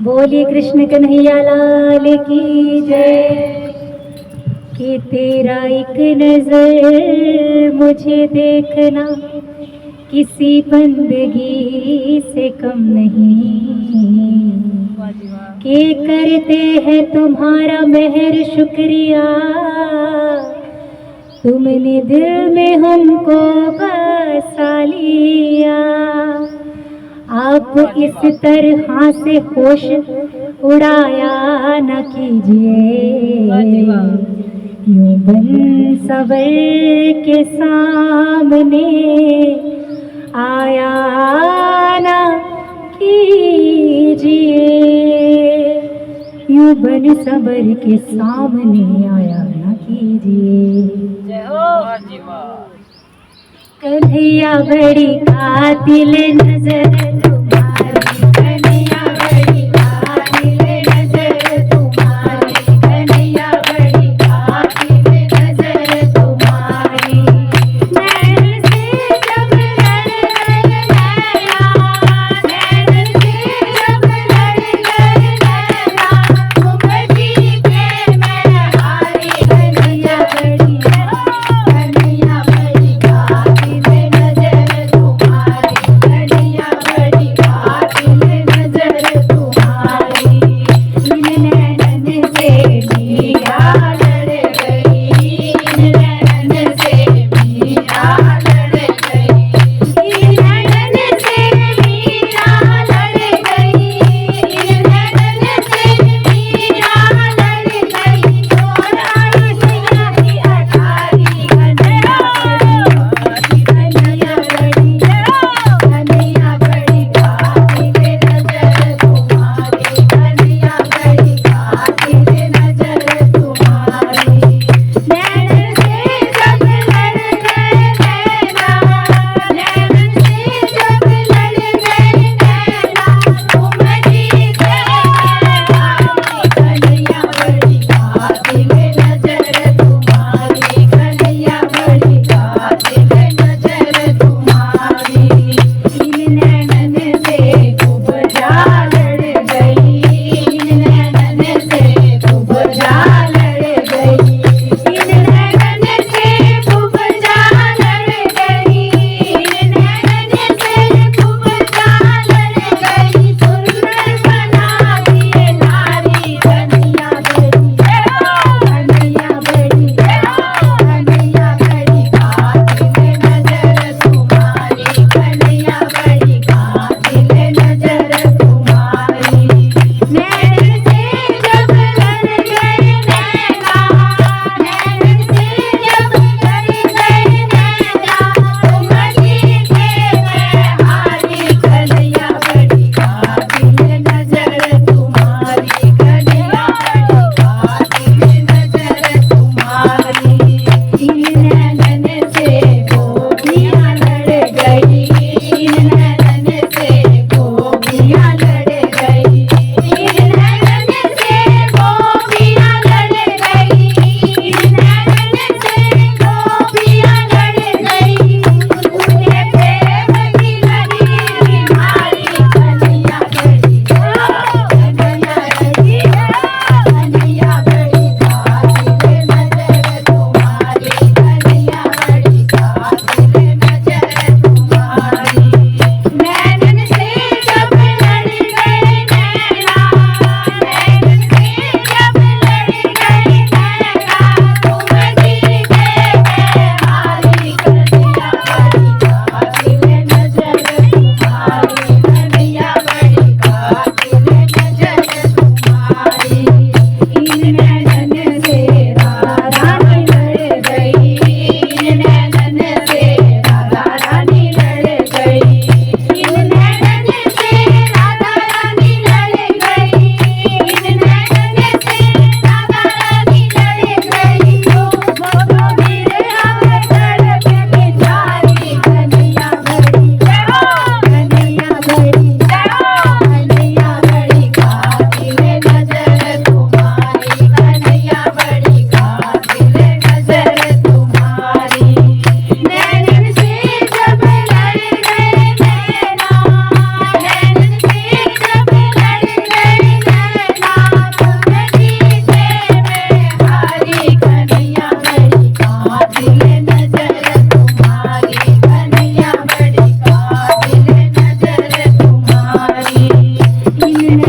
बोलिए कृष्ण कन्हैया लाल की जय। कि तेरा एक नजर मुझे देखना किसी बंदगी से कम नहीं। कि करते हैं तुम्हारा मेहर शुक्रिया, तुमने दिल में हमको बसा लिया। आप इस तरह से होश उड़ाया न कीजिए, यूं बन सवर के सामने आया न कीजिए। यूं बन सवर के सामने आया न कीजिए। कन्हैया बड़ी कातिल नजर तुम्हारी, कन्हैया बड़ी कातिल नजर तुम्हारी, कन्हैया बड़ी कातिल नजर तुम्हारी। नैन से जब लड़ गए नैना, नैन से जब लड़ गए नैना, तुम जी के मैं हारी। कन्हैया बड़ी, कन्हैया बड़ी कातिल नजर तुम्हारी, कन्हैया बड़ी दिल ने